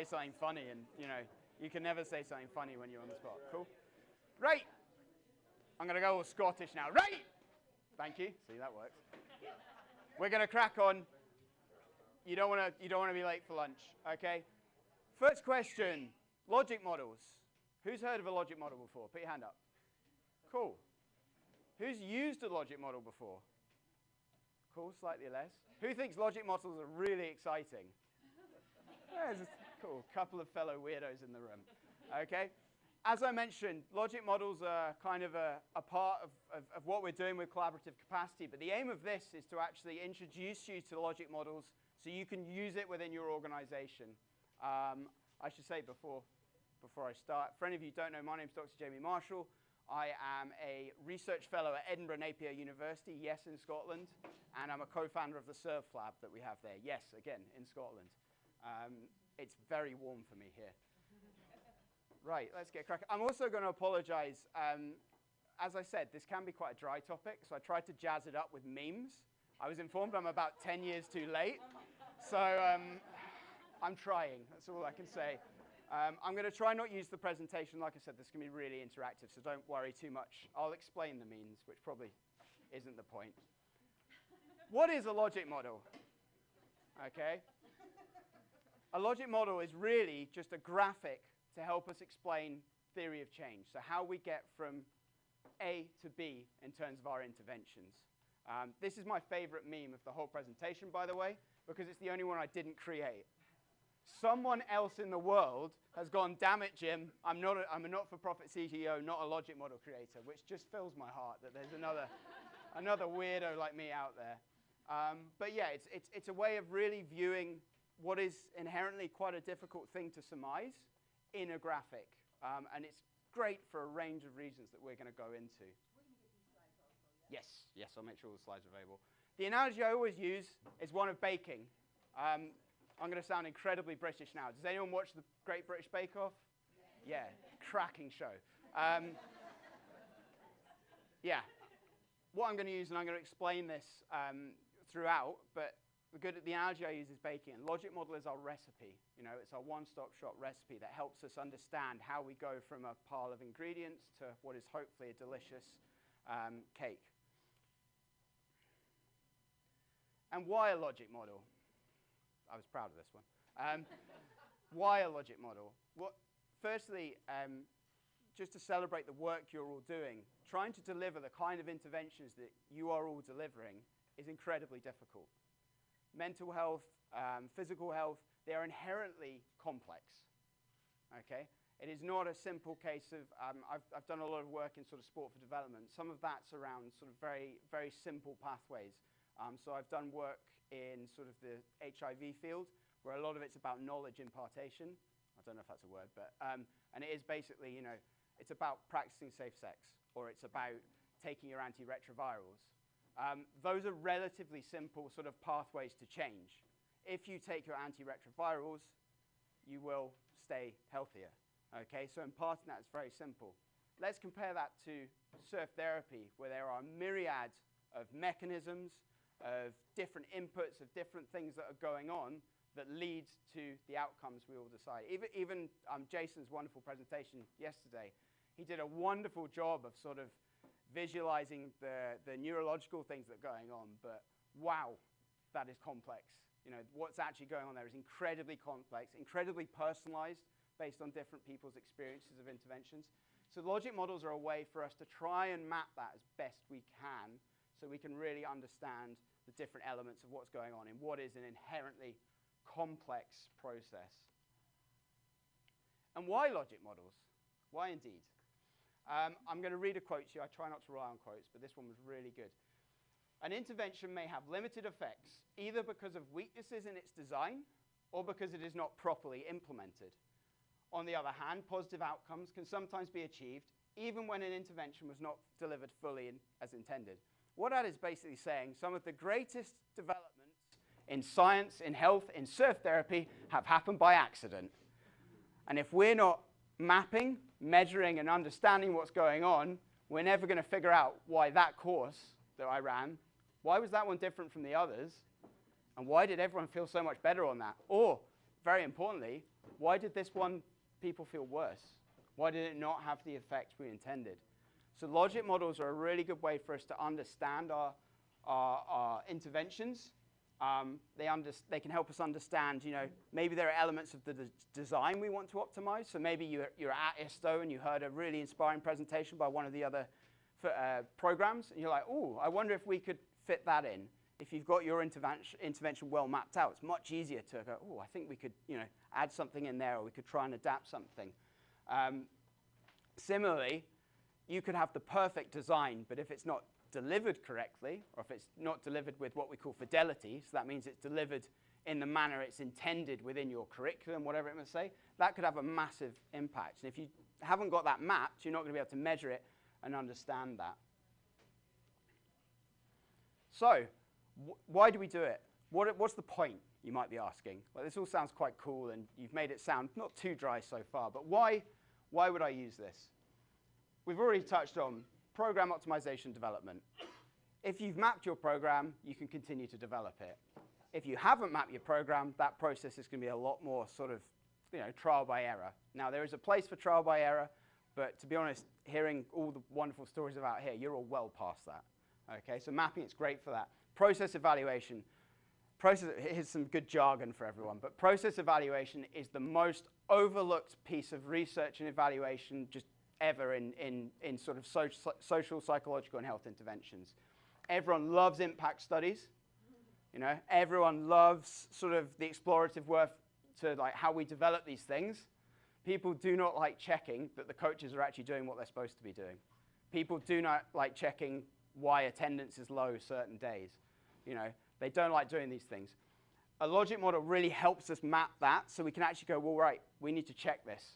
say something funny, and you can never say something funny when you're on the spot. Cool? Right. I'm going to go all Scottish now. Right. Thank you. See, that works. We're going to crack on. You don't want to be late for lunch, okay? First question, logic models. Who's heard of a logic model before? Put your hand up. Cool. Who's used a logic model before? Cool, slightly less. Who thinks logic models are really exciting? There's a cool couple of fellow weirdos in the room. Okay? As I mentioned, logic models are kind of a part of what we're doing with collaborative capacity, but the aim of this is to actually introduce you to logic models so you can use it within your organization. I should say before I start, for any of you who don't know, my name's Dr. Jamie Marshall. I am a research fellow at Edinburgh Napier University, yes, in Scotland, and I'm a co-founder of the Surf Lab that we have there, yes, again, in Scotland. It's very warm for me here. Right, let's get cracking. I'm also going to apologize. As I said, this can be quite a dry topic, so I tried to jazz it up with memes. I was informed I'm about 10 years too late, so I'm trying. That's all I can say. I'm going to try not use the presentation. Like I said, this is going to be really interactive, so don't worry too much. I'll explain the means, which probably isn't the point. What is a logic model? Okay. A logic model is really just a graphic to help us explain theory of change, so how we get from A to B in terms of our interventions. This is my favorite meme of the whole presentation, by the way, because it's the only one I didn't create. Someone else in the world has gone, damn it, Jim, I'm a not-for-profit CTO, not a logic model creator, which just fills my heart that there's another weirdo like me out there. But yeah, it's a way of really viewing what is inherently quite a difficult thing to surmise in a graphic. And it's great for a range of reasons that we're going to go into. We're going to get these slides also, yeah? Yes, I'll make sure all the slides are available. The analogy I always use is one of baking. I'm going to sound incredibly British now. Does anyone watch the Great British Bake Off? Yeah, cracking show. Yeah, what I'm going to use, and I'm going to explain this throughout, but the analogy I use is baking. And logic model is our recipe. It's our one-stop shop recipe that helps us understand how we go from a pile of ingredients to what is hopefully a delicious cake. And why a logic model? I was proud of this one. Why a logic model? Well, firstly, just to celebrate the work you're all doing, trying to deliver the kind of interventions that you are all delivering is incredibly difficult. Mental health, physical health, they are inherently complex. Okay? It is not a simple case of, I've done a lot of work in sort of sport for development. Some of that's around sort of very, very simple pathways. So I've done work in sort of the HIV field, where a lot of it's about knowledge impartation. I don't know if that's a word, but, and it is basically, it's about practicing safe sex, or it's about taking your antiretrovirals. Those are relatively simple sort of pathways to change. If you take your antiretrovirals, you will stay healthier. Okay, so imparting that is very simple. Let's compare that to surf therapy, where there are myriads of mechanisms, of different inputs, of different things that are going on that lead to the outcomes we all decide. Even Jason's wonderful presentation yesterday, he did a wonderful job of sort of visualizing the neurological things that are going on, but wow, that is complex. What's actually going on there is incredibly complex, incredibly personalized based on different people's experiences of interventions. So logic models are a way for us to try and map that as best we can so we can really understand the different elements of what's going on in what is an inherently complex process. And why logic models? Why indeed? I'm going to read a quote to you. I try not to rely on quotes, but this one was really good. An intervention may have limited effects, either because of weaknesses in its design or because it is not properly implemented. On the other hand, positive outcomes can sometimes be achieved even when an intervention was not delivered fully as intended. What that is basically saying, some of the greatest developments in science, in health, in surf therapy have happened by accident. And if we're not mapping, measuring, and understanding what's going on, we're never going to figure out why that course that I ran, why was that one different from the others, and why did everyone feel so much better on that? Or, very importantly, Why did this one people feel worse? Why did it not have the effect we intended? So logic models are a really good way for us to understand our interventions. They can help us understand, maybe there are elements of the design we want to optimize. So maybe you're at ISTO and you heard a really inspiring presentation by one of the other programs, and you're like, oh, I wonder if we could fit that in. If you've got your intervention well mapped out, it's much easier to go, oh, I think we could add something in there, or we could try and adapt something. Similarly, you could have the perfect design, but if it's not delivered correctly, or if it's not delivered with what we call fidelity, so that means it's delivered in the manner it's intended within your curriculum, whatever it must say, that could have a massive impact. And if you haven't got that mapped, you're not going to be able to measure it and understand that. So, why do we do it? What's the point, you might be asking? Well, this all sounds quite cool, and you've made it sound not too dry so far, but why would I use this? We've already touched on program optimization development. If you've mapped your program, you can continue to develop it. If you haven't mapped your program, that process is going to be a lot more sort of, trial by error. Now, there is a place for trial by error, but to be honest, hearing all the wonderful stories about here, you're all well past that. Okay, so mapping, it's great for that. Process evaluation. Here's some good jargon for everyone, but process evaluation is the most overlooked piece of research and evaluation just ever in sort of social, psychological, and health interventions. Everyone loves impact studies. Everyone loves sort of the explorative work to like how we develop these things. People do not like checking that the coaches are actually doing what they're supposed to be doing. People do not like checking why attendance is low certain days. They don't like doing these things. A logic model really helps us map that so we can actually go, well, right, we need to check this.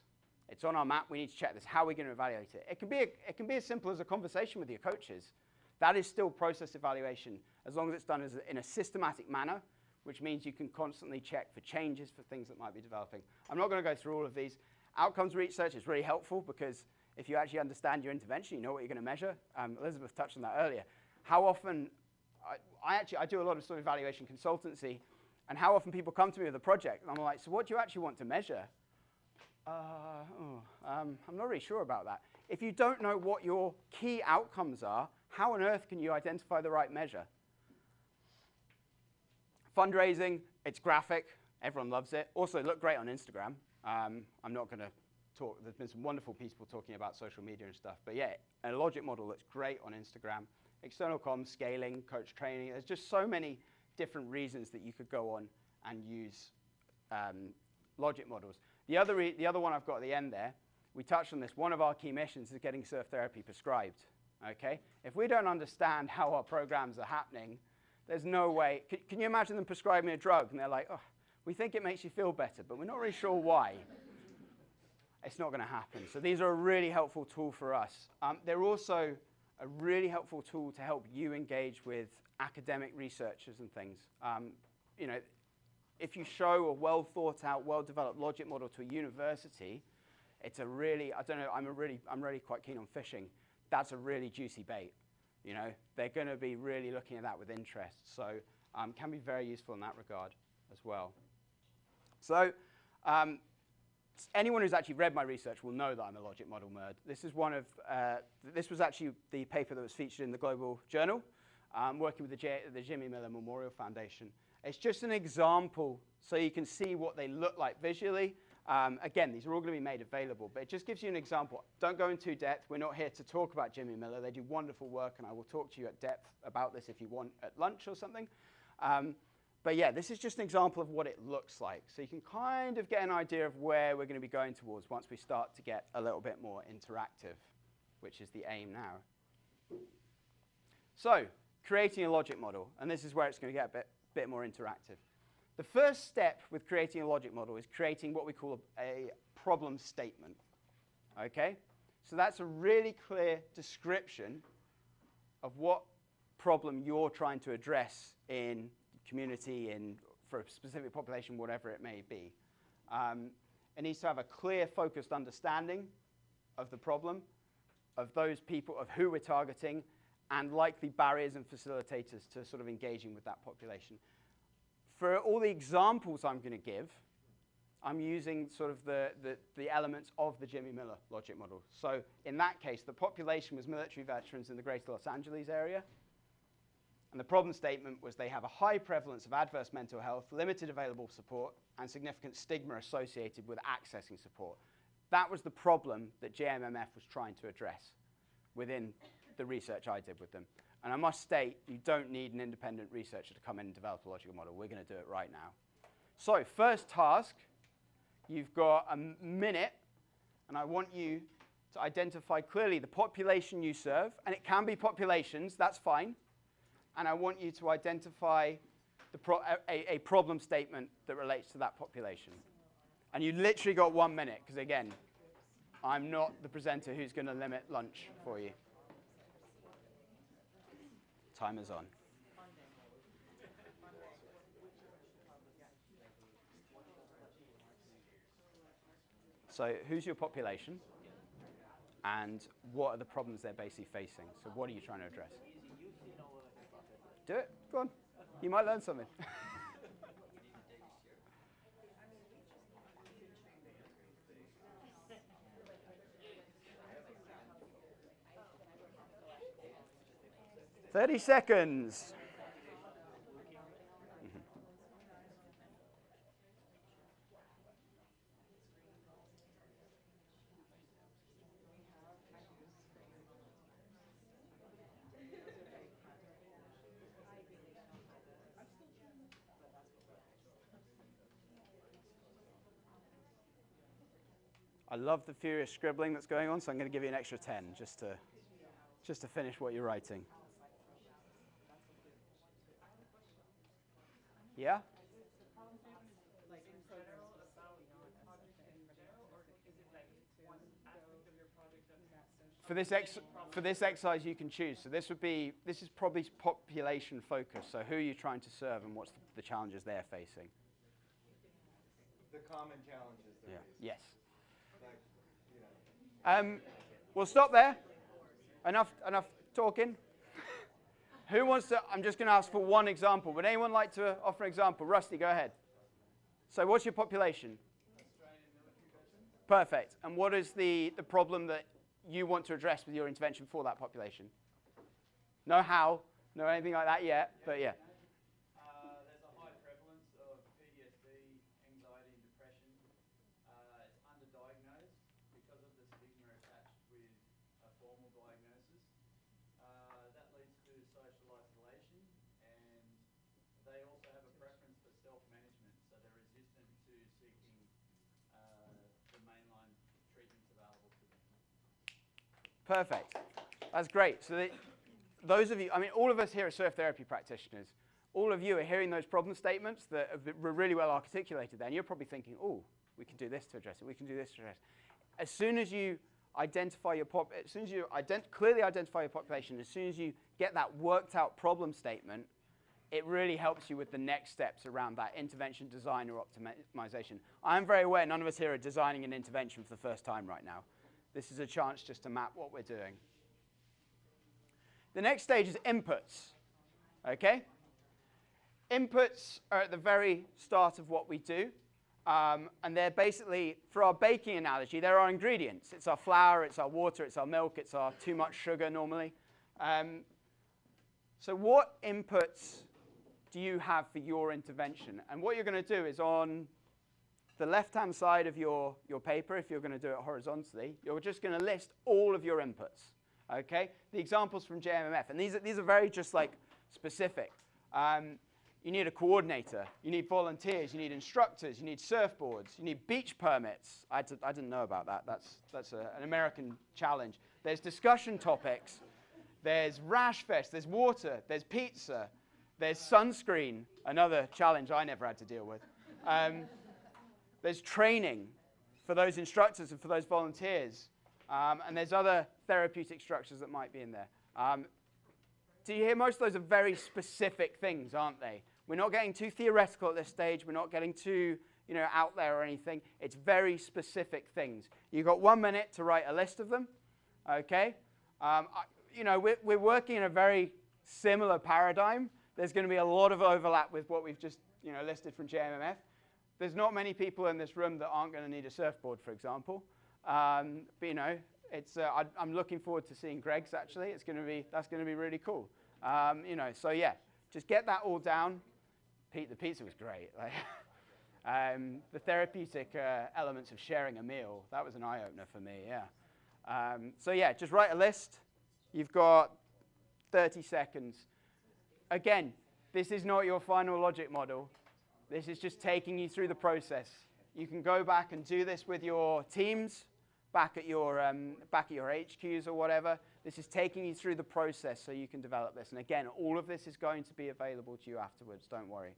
It's on our map, we need to check this. How are we going to evaluate it? It can be as simple as a conversation with your coaches. That is still process evaluation, as long as it's done in a systematic manner, which means you can constantly check for changes, for things that might be developing. I'm not going to go through all of these. Outcomes research is really helpful because if you actually understand your intervention, you know what you're going to measure. Elizabeth touched on that earlier. How often, I do a lot of sort of evaluation consultancy, and how often people come to me with a project, and I'm like, so what do you actually want to measure? I'm not really sure about that. If you don't know what your key outcomes are, how on earth can you identify the right measure? Fundraising, it's graphic. Everyone loves it. Also, it looked great on Instagram. I'm not going to talk. There's been some wonderful people talking about social media and stuff. But yeah, a logic model looks great on Instagram. External comms, scaling, coach training. There's just so many different reasons that you could go on and use logic models. The other one I've got at the end there, we touched on this. One of our key missions is getting surf therapy prescribed. Okay? If we don't understand how our programs are happening, there's no way. Can you imagine them prescribing a drug and they're like, oh, we think it makes you feel better, but we're not really sure why. It's not going to happen. So these are a really helpful tool for us. They're also a really helpful tool to help you engage with academic researchers and things. If you show a well-thought-out, well-developed logic model to a university, it's a really, I don't know, I'm really quite keen on fishing. That's a really juicy bait. They're going to be really looking at that with interest. So can be very useful in that regard as well. So anyone who's actually read my research will know that I'm a logic model nerd. This was actually the paper that was featured in the Global Journal, working with the Jimmy Miller Memorial Foundation. It's just an example so you can see what they look like visually. Again, these are all going to be made available, but it just gives you an example. Don't go into depth. We're not here to talk about Jimmy Miller. They do wonderful work, and I will talk to you at depth about this if you want at lunch or something. But yeah, this is just an example of what it looks like. So you can kind of get an idea of where we're going to be going towards once we start to get a little bit more interactive, which is the aim now. So creating a logic model, and this is where it's going to get a bit more interactive. The first step with creating a logic model is creating what we call a problem statement. Okay? So that's a really clear description of what problem you're trying to address in community, for a specific population, whatever it may be. It needs to have a clear, focused understanding of the problem, of those people, of who we're targeting, and likely barriers and facilitators to sort of engaging with that population. For all the examples I'm going to give, I'm using sort of the elements of the Jimmy Miller logic model. So in that case, the population was military veterans in the greater Los Angeles area. And the problem statement was they have a high prevalence of adverse mental health, limited available support, and significant stigma associated with accessing support. That was the problem that JMMF was trying to address within the research I did with them. And I must state, you don't need an independent researcher to come in and develop a logical model. We're going to do it right now. So first task, you've got a minute, and I want you to identify clearly the population you serve. And it can be populations, that's fine. And I want you to identify a problem statement that relates to that population. And you literally got 1 minute, because again, I'm not the presenter who's going to limit lunch for you. Timer's on. So who's your population? And what are the problems they're basically facing? So what are you trying to address? Do it. Go on. You might learn something. "30 seconds. I love the furious scribbling that's going on, so I'm going to give you an extra 10 just to finish what you're writing. Yeah? For this exercise, you can choose. So this is probably population focused. So who are you trying to serve, and what's the challenges they're facing? The common challenges. Yeah. Yes. We'll stop there. Enough talking. Who wants to? I'm just going to ask for one example. Would anyone like to offer an example? Rusty, go ahead. So what's your population? Australian military veterans. Perfect. And what is the problem that you want to address with your intervention for that population? No how, no anything like that yet, but yeah. There's a high prevalence of PTSD, anxiety, and depression. It's underdiagnosed because of the stigma attached with a formal diagnosis. That leads to social isolation, and they also have a preference for self-management, so they're resistant to seeking the mainline treatments available to them. Perfect. That's great. So those of you, I mean, all of us here are surf therapy practitioners. All of you are hearing those problem statements that were really well articulated there, and you're probably thinking, oh, we can do this to address it, we can do this to address it. As soon as you identify your as soon as you clearly identify your population, as soon as you get that worked out problem statement, it really helps you with the next steps around that intervention, design, or optimization. I'm very aware none of us here are designing an intervention for the first time right now. This is a chance just to map what we're doing. The next stage is inputs, okay? Inputs are at the very start of what we do, and they're basically, for our baking analogy, they're our ingredients. It's our flour, it's our water, it's our milk, it's our too much sugar normally. So what inputs do you have for your intervention? And what you're going to do is on the left-hand side of your paper, if you're going to do it horizontally, you're just going to list all of your inputs, okay? The examples from JMMF, and these are very just like specific. You need a coordinator, you need volunteers, you need instructors, you need surfboards, you need beach permits. I didn't know about that. That's an American challenge. There's discussion topics, there's Rash Fest, there's water, there's pizza, there's sunscreen, another challenge I never had to deal with. There's training for those instructors and for those volunteers. And there's other therapeutic structures that might be in there. Do you hear most of those are very specific things, aren't they? We're not getting too theoretical at this stage. We're not getting too out there or anything. It's very specific things. You've got 1 minute to write a list of them, okay? We're working in a very similar paradigm. There's going to be a lot of overlap with what we've just listed from JMMF. there's not many people in this room that aren't going to need a surfboard, for example. But, you know, it's, I'm looking forward to seeing Greg's, actually. That's going to be really cool. You know, so, yeah, just get that all down. Pete, the pizza was great. Like, the therapeutic elements of sharing a meal, that was an eye-opener for me, yeah. So, yeah, just write a list. You've got 30 seconds. Again, this is not your final logic model. This is just taking you through the process. You can go back and do this with your teams, back at your HQs or whatever. This is taking you through the process so you can develop this. And again, all of this is going to be available to you afterwards. Don't worry.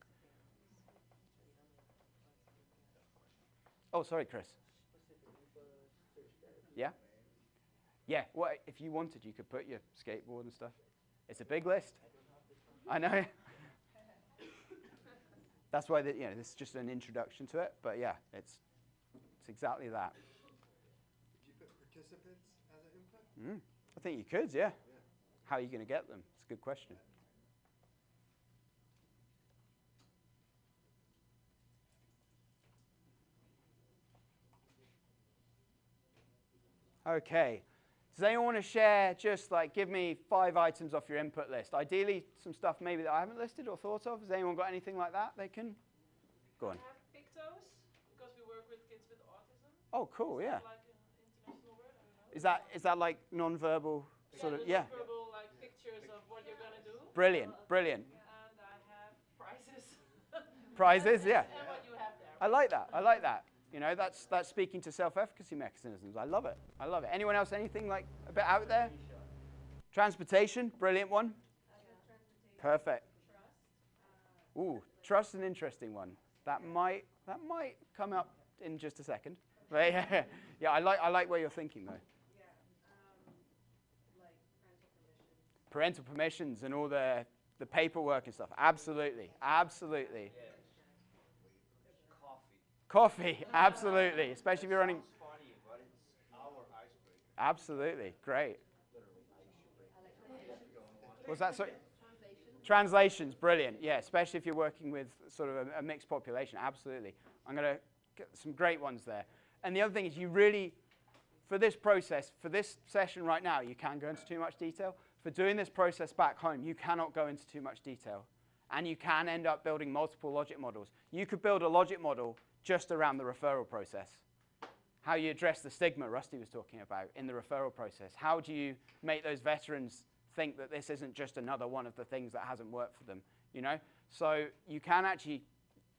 Oh, sorry, Chris. Yeah? Yeah, well, if you wanted, you could put your skateboard and stuff. It's a big list. I know. That's why, you know, this is just an introduction to it. But yeah, it's exactly that. Could you put participants as an input? I think you could, yeah. How are you going to get them? It's a good question. Okay. Does anyone want to share, just like, give me 5 items off your input list? Ideally, some stuff maybe that I haven't listed or thought of. Has anyone got anything like that they can? Go on. I have Pictos, because we work with kids with autism. Oh, cool, yeah. Is that like an international word? I don't know. Is that like non-verbal sort of, yeah. Verbal, like pictures of what you're going to do. Brilliant, brilliant. And I have prizes. Prizes, yeah. And what you have there. I like that, I like that. You know, that's speaking to self-efficacy mechanisms. I love it. I love it. Anyone else, anything like a bit out there? Transportation, brilliant one. Perfect. Ooh, trust an interesting one. That might come up in just a second. But yeah, yeah, I like where you're thinking though. Yeah, like Parental permissions and all the paperwork and stuff. Absolutely, absolutely. Coffee, absolutely, especially if you're running. Funny, but it's our icebreaker. Absolutely, great. Was that so? Translations, brilliant. Yeah, especially if you're working with sort of a mixed population. Absolutely. I'm going to get some great ones there. And the other thing is you really, for this process, for this session right now, you can go into too much detail. For doing this process back home, you cannot go into too much detail. And you can end up building multiple logic models. You could build a logic model just around the referral process. How you address the stigma Rusty was talking about in the referral process. How do you make those veterans think that this isn't just another one of the things that hasn't worked for them, you know? So you can actually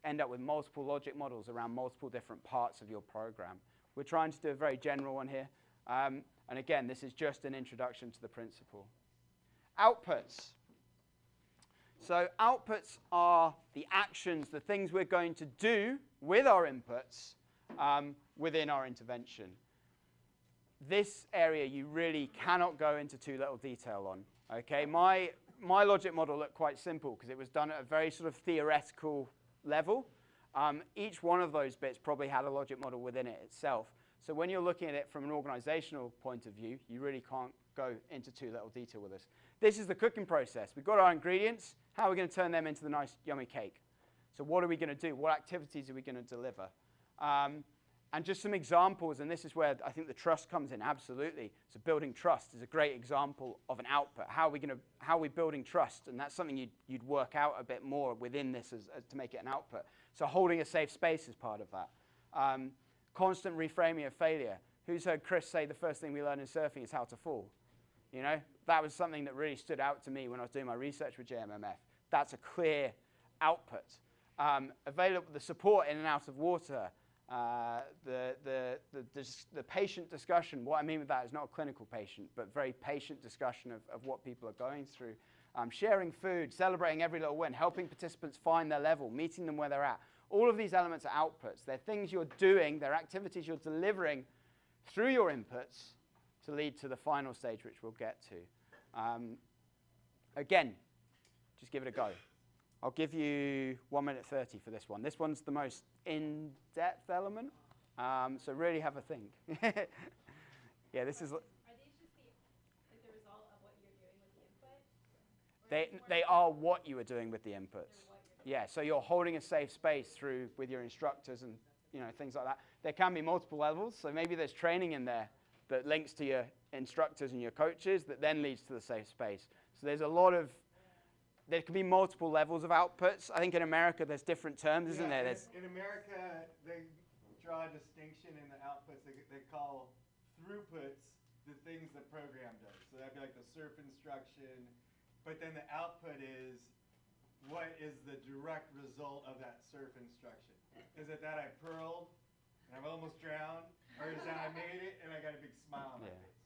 end up with multiple logic models around multiple different parts of your program. We're trying to do a very general one here. And again, this is just an introduction to the principle. Outputs. So outputs are the actions, the things we're going to do with our inputs within our intervention. This area you really cannot go into too little detail on. Okay, my logic model looked quite simple because it was done at a very sort of theoretical level. Each one of those bits probably had a logic model within it itself. So when you're looking at it from an organizational point of view, you really can't go into too little detail with this. This is the cooking process. We've got our ingredients. How are we going to turn them into the nice, yummy cake? So what are we going to do? What activities are we going to deliver? And just some examples, and this is where I think the trust comes in, absolutely. So building trust is a great example of an output. How are we building trust? And that's something you'd work out a bit more within this as to make it an output. So holding a safe space is part of that. Constant reframing of failure. Who's heard Chris say the first thing we learn in surfing is how to fall? You know, that was something that really stood out to me when I was doing my research with JMMF. That's a clear output. Available, the support in and out of water, the patient discussion. What I mean with that is not a clinical patient, but very patient discussion of what people are going through. Sharing food, celebrating every little win, helping participants find their level, meeting them where they're at. All of these elements are outputs. They're things you're doing, they're activities you're delivering through your inputs to lead to the final stage, which we'll get to. Again, just give it a go. I'll give you 1 minute 30 for this one. This one's the most in-depth element, so really have a think. Yeah, this is. Are these just the result of what you're doing with the input? They are what you are doing with the inputs. Yeah, so you're holding a safe space through with your instructors and things like that. There can be multiple levels, so maybe there's training in there that links to your instructors and your coaches that then leads to the safe space. So there's a lot of, there can be multiple levels of outputs. I think in America there's different terms, isn't there? In America, they draw a distinction in the outputs. They call throughputs the things the program does. So that'd be like the surf instruction, but then the output is what is the direct result of that surf instruction. Is it that I purled and I've almost drowned, or is that I made it and I got a big smile on my face?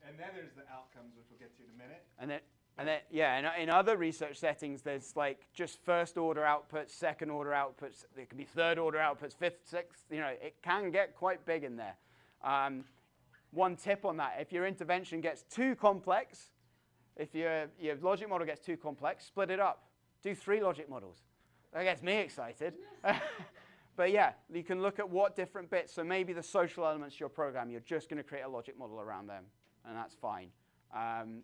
And then there's the outcomes, which we'll get to in a minute. And then, in other research settings, there's like just first order outputs, second order outputs. There can be third order outputs, fifth, sixth. It can get quite big in there. One tip on that: if your intervention gets too complex, if your logic model gets too complex, split it up. Do 3 logic models. That gets me excited. But yeah, you can look at what different bits. So maybe the social elements of your program, you're just going to create a logic model around them, and that's fine.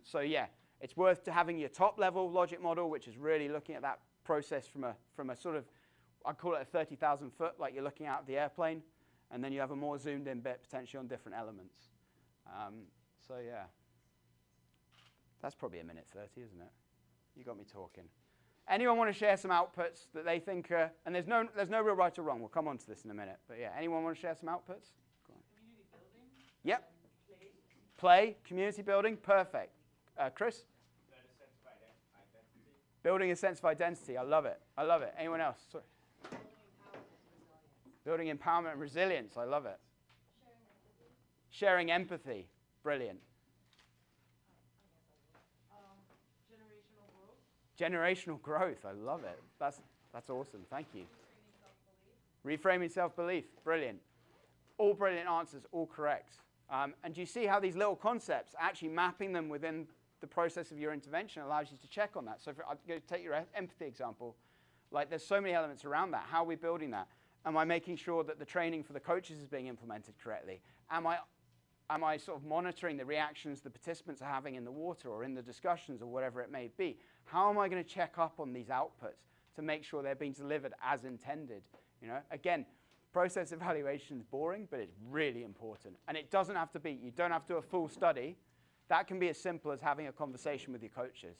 So yeah. It's worth having your top-level logic model, which is really looking at that process from a sort of, I'd call it a 30,000 foot, like you're looking out of the airplane, and then you have a more zoomed-in bit potentially on different elements. So yeah, that's probably 1:30, isn't it? You got me talking. Anyone want to share some outputs that they think are, and there's no real right or wrong. We'll come on to this in a minute. But yeah, anyone want to share some outputs? Go on. Community building. Yep. Play. Play, community building, perfect. Chris? Building a sense of identity. I love it. I love it. Anyone else? Sorry. Building empowerment and resilience. I love it. Sharing empathy. Brilliant. Generational growth. Generational growth. I love it. That's awesome. Thank you. Reframing self-belief. Brilliant. All brilliant answers. All correct. And do you see how these little concepts, actually mapping them within the process of your intervention, allows you to check on that? So I'm going to take your empathy example. Like, there's so many elements around that. How are we building that? Am I making sure that the training for the coaches is being implemented correctly? Am I sort of monitoring the reactions the participants are having in the water or in the discussions or whatever it may be? How am I going to check up on these outputs to make sure they're being delivered as intended? Again, process evaluation is boring, but it's really important. And it doesn't have to be, you don't have to do a full study. That can be as simple as having a conversation with your coaches.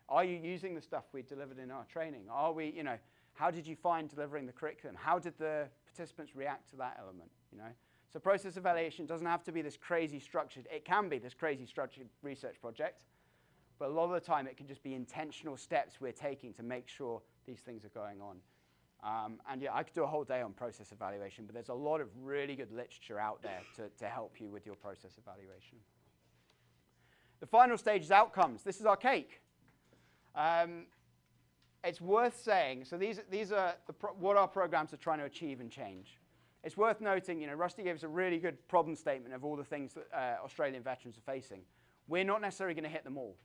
Are you using the stuff we delivered in our training? Are we, how did you find delivering the curriculum? How did the participants react to that element? So process evaluation doesn't have to be this crazy structured, it can be this crazy structured research project, but a lot of the time it can just be intentional steps we're taking to make sure these things are going on. And yeah, I could do a whole day on process evaluation, but there's a lot of really good literature out there to help you with your process evaluation. The final stage is outcomes. This is our cake. It's worth saying, so these are what our programs are trying to achieve and change. It's worth noting, Rusty gave us a really good problem statement of all the things that Australian veterans are facing. We're not necessarily going to hit them all,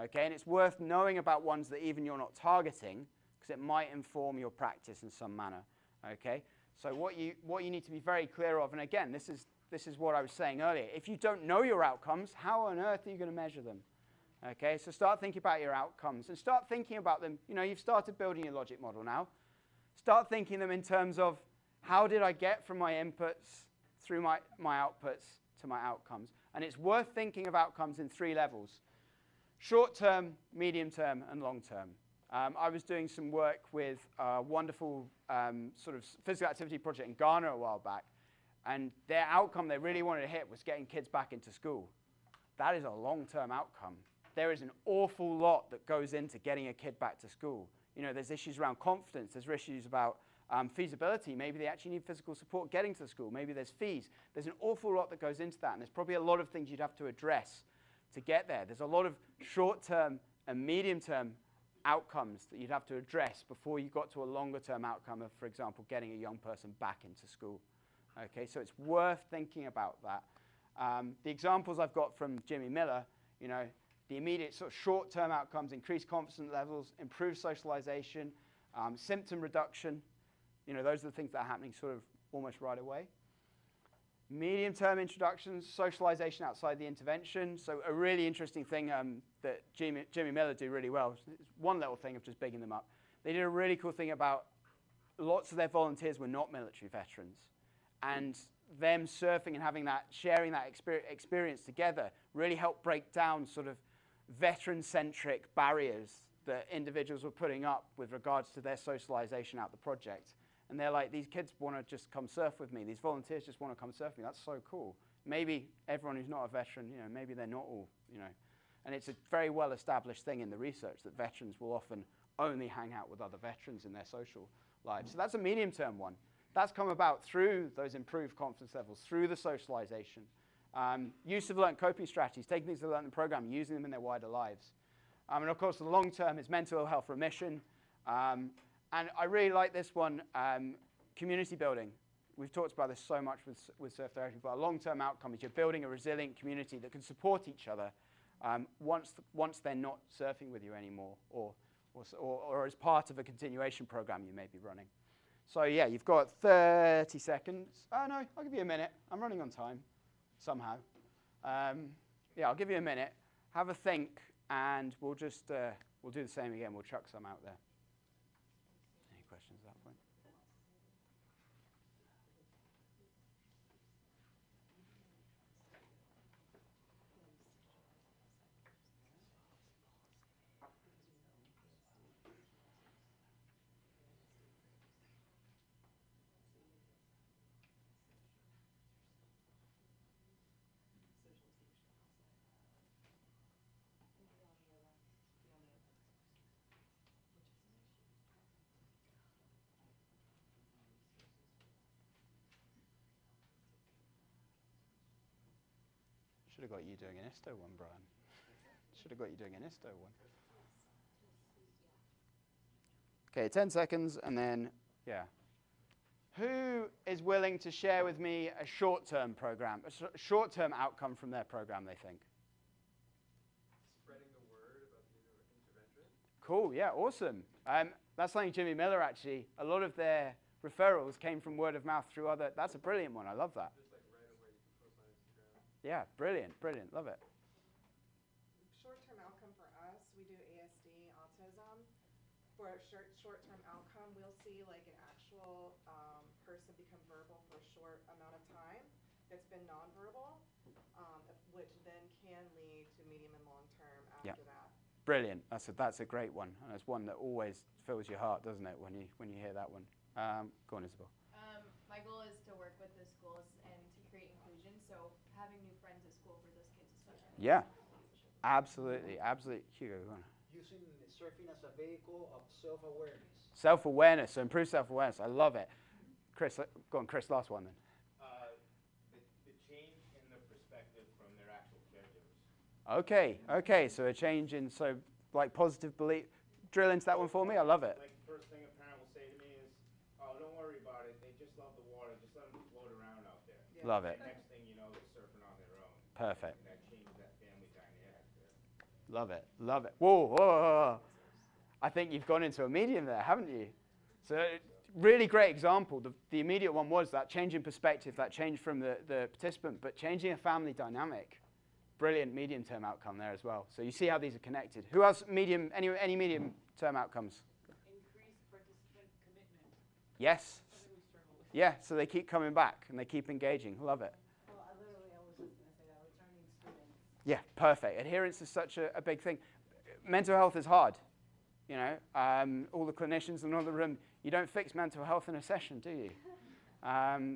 okay? And it's worth knowing about ones that even you're not targeting, because it might inform your practice in some manner, okay? So what you need to be very clear of, and again, this is what I was saying earlier. If you don't know your outcomes, how on earth are you going to measure them? Okay, so start thinking about your outcomes and start thinking about them. You've started building your logic model now. Start thinking them in terms of how did I get from my inputs through my outputs to my outcomes? And it's worth thinking of outcomes in 3 levels: short term, medium term, and long term. I was doing some work with a wonderful sort of physical activity project in Ghana a while back, and their outcome they really wanted to hit was getting kids back into school. That is a long-term outcome. There is an awful lot that goes into getting a kid back to school. There's issues around confidence. There's issues about feasibility. Maybe they actually need physical support getting to the school. Maybe there's fees. There's an awful lot that goes into that, and there's probably a lot of things you'd have to address to get there. There's a lot of short-term and medium-term outcomes that you'd have to address before you got to a longer-term outcome of, for example, getting a young person back into school. Okay, so it's worth thinking about that. The examples I've got from Jimmy Miller, the immediate sort of short-term outcomes: increased confidence levels, improved socialization, symptom reduction. Those are the things that are happening sort of almost right away. Medium-term introductions, socialization outside the intervention. So a really interesting thing that Jimmy Miller do really well. It's one little thing of just bigging them up. they did a really cool thing about lots of their volunteers were not military veterans. And them surfing and having that, sharing that experience together really helped break down sort of veteran-centric barriers that individuals were putting up with regards to their socialization out the project. And they're like, these kids want to just come surf with me. These volunteers just want to come surf with me. That's so cool. Maybe everyone who's not a veteran, you know, maybe they're not all, you know. And it's a very well-established thing in the research that veterans will often only hang out with other veterans in their social lives. So that's a medium-term one. That's come about through those improved confidence levels, through the socialization. Use of learned coping strategies, taking things they learned in the program, using them in their wider lives. And of course, the long term is mental health remission. And I really like this one, community building. We've talked about this so much with surf therapy, but a long-term outcome is you're building a resilient community that can support each other once they're not surfing with you anymore, or as part of a continuation program you may be running. So yeah, you've got 30 seconds. Oh no, I'll give you a minute. I'm running on time, somehow. Yeah, I'll give you a minute. Have a think, and we'll just we'll do the same again. We'll chuck some out there. Any questions at that point? Should have got you doing an ISTO one, Brian. Should have got you doing an ISTO one. Okay, 10 seconds, and then, yeah. Who is willing to share with me a short-term program, a short-term outcome from their program, they think? Spreading the word about the intervention. Cool, yeah, awesome. That's something Jimmy Miller, actually, a lot of their referrals came from word of mouth through other, that's a brilliant one, I love that. Just like right away, you can post on Instagram. Yeah, brilliant, brilliant, love it. Short-term outcome for us, we do ASD autism. For a short-term outcome, we'll see like an actual person become verbal for a short amount of time that's been nonverbal, which then can lead to medium and long-term after that. Brilliant. That's a great one, and it's one that always fills your heart, doesn't it, when you hear that one? Go on, Isabel. My goal is to work with the schools and to create inclusion, so having new friends at school for those kids especially. Yeah, absolutely, absolutely. Hugo, go on. Using surfing as a vehicle of self-awareness. Self-awareness, so improve self-awareness. I love it. Chris, go on, Chris, last one then. The change in the perspective from their actual caregivers. Okay, so a change in, so like positive belief. Drill into that one for me, I love it. Like the first thing a parent will say to me is, oh, don't worry about it, they just love the water, just let them float around out there. Yeah. Love it. And next thing you know, they're surfing on their own. Perfect. And that changes that family dynamic there. Love it, love it. Whoa, whoa, whoa. I think you've gone into a medium there, haven't you? So really great example. The immediate one was that change in perspective, that change from the participant, but changing a family dynamic. Brilliant medium-term outcome there as well. So you see how these are connected. Who else medium, any medium-term outcomes? Increased participant commitment. Yes. Something we struggle with. Yeah, so they keep coming back and they keep engaging. Love it. Well, I was just going to say that, returning students. Yeah, perfect. Adherence is such a big thing. Mental health is hard. You know, all the clinicians in the room, you don't fix mental health in a session, do you?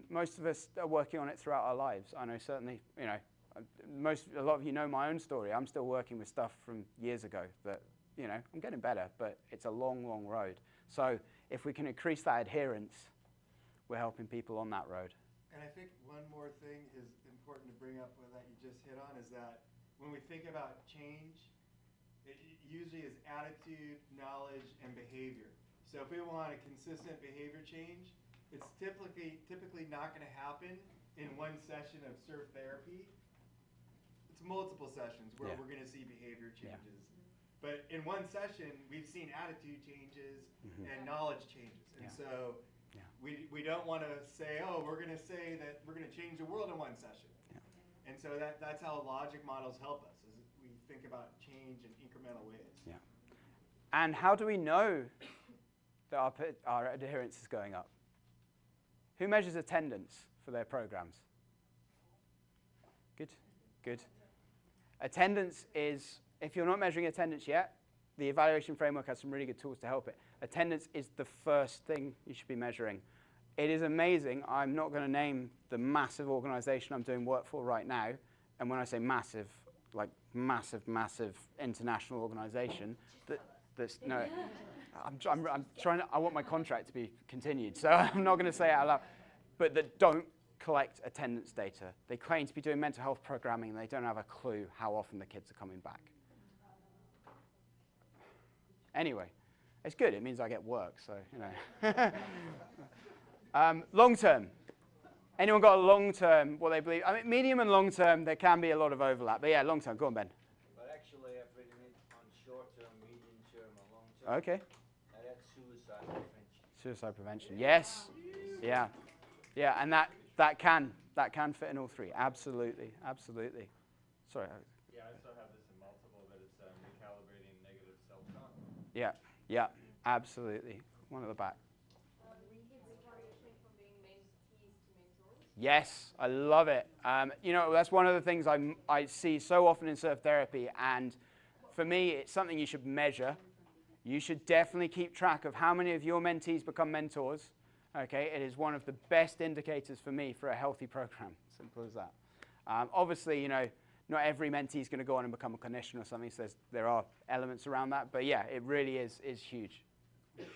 Most of us are working on it throughout our lives. I know certainly, you know, a lot of you know my own story. I'm still working with stuff from years ago that, you know, I'm getting better, but it's a long, long road. So if we can increase that adherence, we're helping people on that road. And I think one more thing is important to bring up that you just hit on is that when we think about change, it usually is attitude, knowledge, and behavior. So if we want a consistent behavior change, it's typically not going to happen in one session of surf therapy. It's multiple sessions where we're going to see behavior changes. But in one session, we've seen attitude changes and knowledge changes. And so we don't want to say, oh, we're going to say that we're going to change the world in one session. And so that's how logic models help us, is we think about change in incremental ways. Yeah. And how do we know that our adherence is going up? Who measures attendance for their programs? Good, good. Attendance is, if you're not measuring attendance yet, the evaluation framework has some really good tools to help it. Attendance is the first thing you should be measuring. It is amazing. I'm not going to name the massive organization I'm doing work for right now. And when I say massive, like massive, massive international organization, that's no, I'm trying to, I want my contract to be continued, so I'm not going to say it out loud, but that don't collect attendance data. They claim to be doing mental health programming, and they don't have a clue how often the kids are coming back. Anyway, it's good. It means I get work, so, you know. Long term. Anyone got a long term, what they believe? I mean, medium and long term, there can be a lot of overlap. But yeah, long term. Go on, Ben. But actually, I've written it on short term, medium term, and long term. Okay. That's suicide prevention. Suicide prevention. Yes. Yeah. Yeah, and that can fit in all three. Absolutely. Absolutely. Sorry. Yeah, I also have this in multiple, but it's recalibrating negative self-talk. Yeah. Yeah. Absolutely. One at the back. Yes, I love it. You know, that's one of the things I see so often in surf therapy, and for me, it's something you should measure. You should definitely keep track of how many of your mentees become mentors. Okay, it is one of the best indicators for me for a healthy program. Simple as that. Obviously, you know, not every mentee is going to go on and become a clinician or something, so there are elements around that, but yeah, it really is huge. Yeah,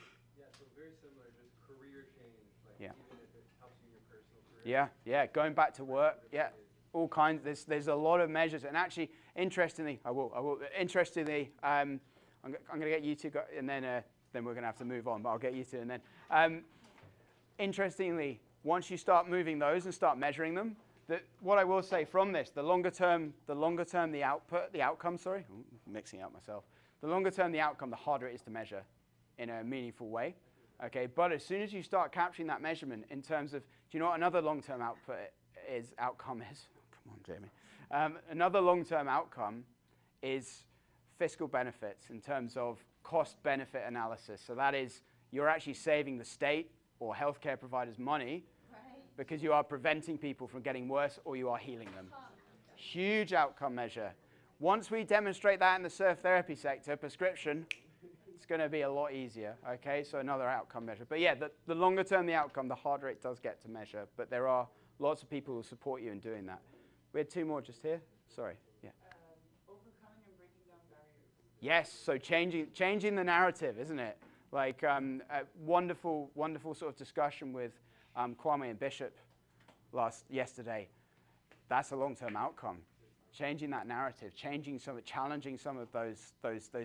so very similar, just career change, like yeah. Even if it helps you in your personal career. Yeah, going back to work, yeah, all kinds. There's a lot of measures, and actually, interestingly, Interestingly, I'm going to get you to go, and then we're going to have to move on, but I'll get you to, and then. Interestingly, once you start moving those and start measuring them, what I will say from this, the longer term the outcome, mixing it up myself. The longer term the outcome, the harder it is to measure in a meaningful way. Okay, but as soon as you start capturing that measurement in terms of, do you know what another long-term outcome is? Come on, Jamie. Another long-term outcome is fiscal benefits in terms of cost-benefit analysis. So that is, you're actually saving the state or healthcare providers money because you are preventing people from getting worse or you are healing them. Huge outcome measure. Once we demonstrate that in the surf therapy sector, prescription, it's going to be a lot easier. Okay, so another outcome measure. But yeah, the longer term the outcome, the harder it does get to measure. But there are lots of people who support you in doing that. We had two more just here. Sorry. Yeah. Overcoming and breaking down barriers. Yes, so changing the narrative, isn't it? Like a wonderful sort of discussion with Kwame and Bishop yesterday. That's a long-term outcome. Changing that narrative, challenging some of those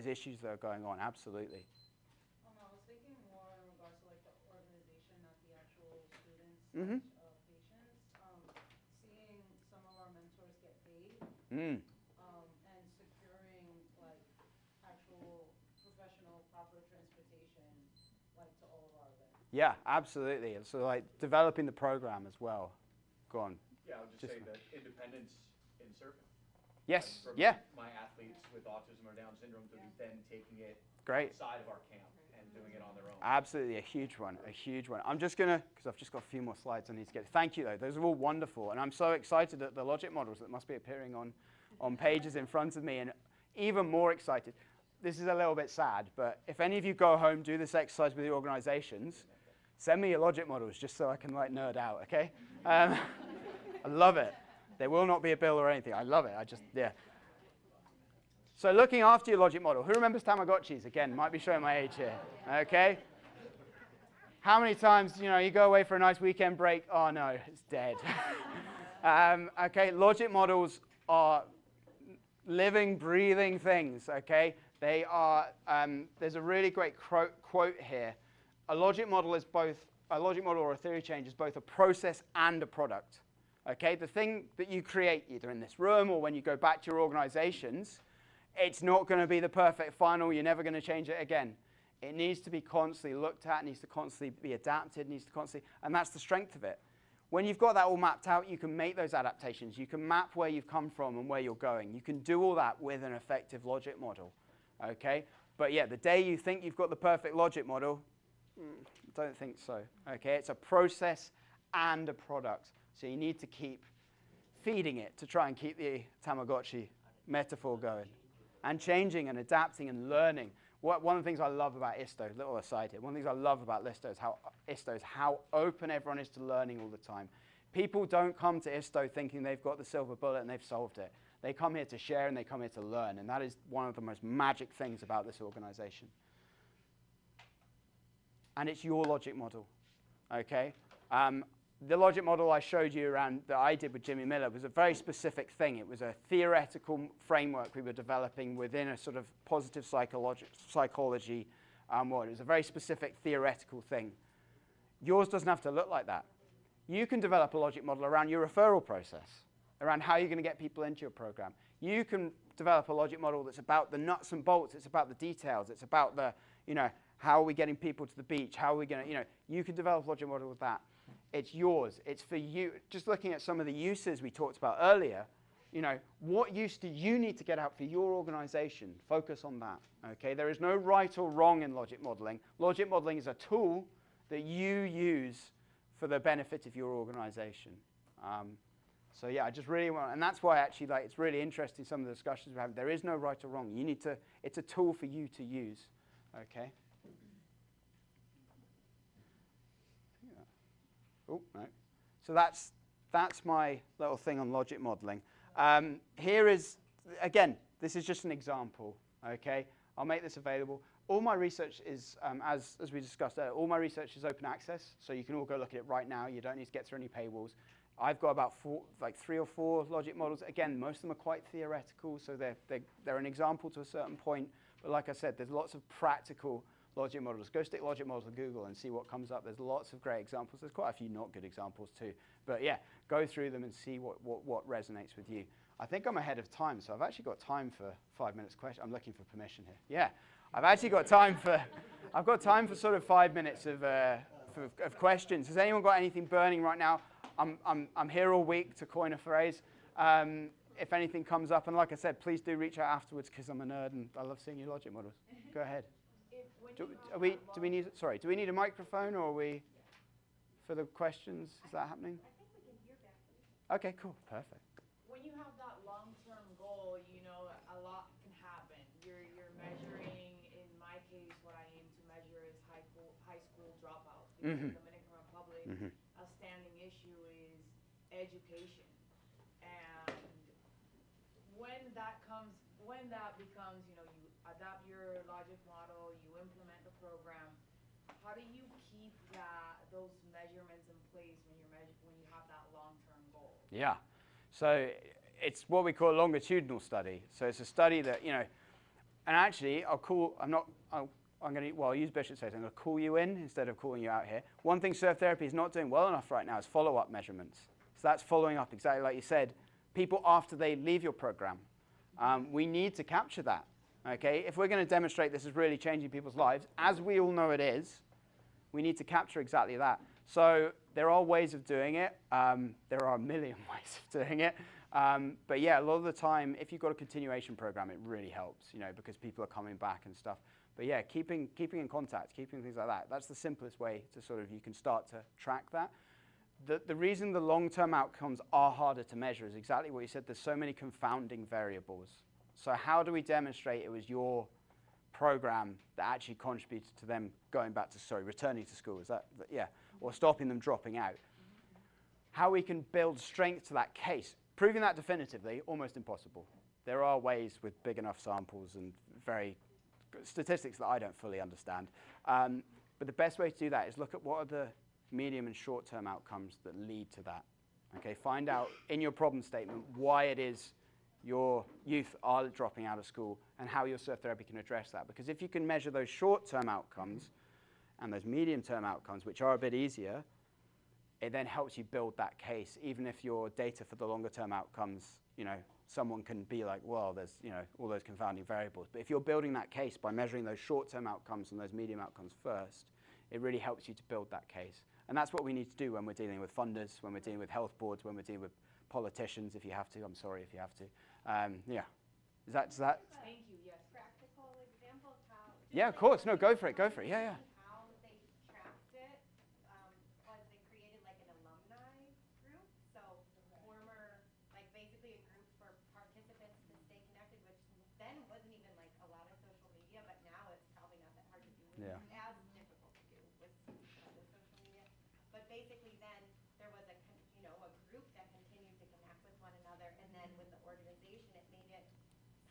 issues that are going on. Absolutely. I was thinking more in regards to like the organization, not the actual students, Mm-hmm. patients. Seeing some of our mentors get paid. Mm. And securing like actual professional proper transportation like to all of our events. Yeah, absolutely. And so like developing the program as well. Go on. Yeah, I'll just say that independence in surfing. Yes. From Yeah. my athletes with autism or Down syndrome to be then taking it Great. outside of our camp and doing it on their own. Absolutely, a huge one. I'm just going to, because I've just got a few more slides I need to get. Thank you, though. Those are all wonderful. And I'm so excited at the logic models that must be appearing on pages in front of me, and even more excited. This is a little bit sad, but if any of you go home, do this exercise with your organizations, send me your logic models just so I can like nerd out, okay? I love it. There will not be a bill or anything. I love it. Yeah. So looking after your logic model. Who remembers Tamagotchis? Again, might be showing my age here. Okay. How many times, you go away for a nice weekend break? Oh, no, it's dead. Okay, logic models are living, breathing things, okay? They are, there's a really great quote here. A logic model or a theory change is both a process and a product. Okay, the thing that you create either in this room or when you go back to your organizations, it's not going to be the perfect final. You're never going to change it again. It needs to be constantly looked at, needs to constantly be adapted, and that's the strength of it. When you've got that all mapped out, you can make those adaptations. You can map where you've come from and where you're going. You can do all that with an effective logic model. Okay, but yeah, the day you think you've got the perfect logic model, Don't think so. Okay, it's a process and a product. So you need to keep feeding it to try and keep the Tamagotchi metaphor going. And changing and adapting and learning. One of the things I love about ISTO, little aside here, one of the things I love about ISTO is how open everyone is to learning all the time. People don't come to ISTO thinking they've got the silver bullet and they've solved it. They come here to share and they come here to learn. And that is one of the most magic things about this organization. And it's your logic model, okay? The logic model I showed you around that I did with Jimmy Miller was a very specific thing. It was a theoretical framework we were developing within a sort of positive psychology world. It was a very specific theoretical thing. Yours doesn't have to look like that. You can develop a logic model around your referral process, around how you're going to get people into your program. You can develop a logic model that's about the nuts and bolts. It's about the details. It's about the, how are we getting people to the beach? How are we going to, you can develop a logic model with that. It's yours. It's for you. Just looking at some of the uses we talked about earlier, what use do you need to get out for your organization? Focus on that, okay? There is no right or wrong in logic modeling. Logic modeling is a tool that you use for the benefit of your organization. So yeah, I just really want, and that's why actually it's really interesting some of the discussions we're having. There is no right or wrong. You need to, it's a tool for you to use, okay? Oh, no. So that's my little thing on logic modeling. Here is, again, this is just an example, okay? I'll make this available. All my research is, as we discussed earlier, all my research is open access, so you can all go look at it right now. You don't need to get through any paywalls. I've got about 3 or 4 logic models. Again, most of them are quite theoretical, so they're an example to a certain point. But like I said, there's lots of practical logic models. Go stick logic models on Google and see what comes up. There's lots of great examples. There's quite a few not good examples too. But yeah, go through them and see what resonates with you. I think I'm ahead of time, so I've actually got time for 5 minutes question. I'm looking for permission here. Yeah, I've actually got time for, I've got time for sort of 5 minutes of questions. Has anyone got anything burning right now? I'm here all week, to coin a phrase. If anything comes up, and like I said, please do reach out afterwards because I'm a nerd and I love seeing your logic models. Go ahead. Do we need a microphone, or are we for the questions? Is that happening? I think we can hear back from you. Okay, cool, perfect. When you have that long-term goal, a lot can happen. You're measuring, in my case, what I aim to measure is high school dropouts. Because in the Dominican Republic, a standing issue is education. And when that becomes, you adapt your logic model, you implement the program, how do you keep those measurements in place when you have that long-term goal? Yeah, so it's what we call a longitudinal study. So it's a study that, and actually I'll use Bishop's phrase, I'm going to call you in instead of calling you out here. One thing surf therapy is not doing well enough right now is follow-up measurements. So that's following up, exactly like you said, people after they leave your program. We need to capture that. Okay, if we're going to demonstrate this is really changing people's lives, as we all know it is, we need to capture exactly that. So there are ways of doing it. There are a million ways of doing it. But yeah, a lot of the time, if you've got a continuation program, it really helps, because people are coming back and stuff. But yeah, keeping in contact, keeping things like that, that's the simplest way to you can start to track that. The reason the long-term outcomes are harder to measure is exactly what you said. There's so many confounding variables. So how do we demonstrate it was your program that actually contributed to them returning to school? Is that yeah, or stopping them dropping out? How we can build strength to that case. Proving that definitively, almost impossible. There are ways with big enough samples and very statistics that I don't fully understand. But the best way to do that is look at what are the medium and short-term outcomes that lead to that. Okay, find out in your problem statement why it is your youth are dropping out of school and how your surf therapy can address that. Because if you can measure those short-term outcomes and those medium-term outcomes, which are a bit easier, it then helps you build that case. Even if your data for the longer-term outcomes, someone can be like, well, there's, all those confounding variables. But if you're building that case by measuring those short-term outcomes and those medium outcomes first, it really helps you to build that case. And that's what we need to do when we're dealing with funders, when we're dealing with health boards, when we're dealing with politicians, if you have to. I'm sorry if you have to. Yeah. Does that? Thank you. Yes. Practical example of how. Yeah, of course. No, go for it. Yeah, yeah. How they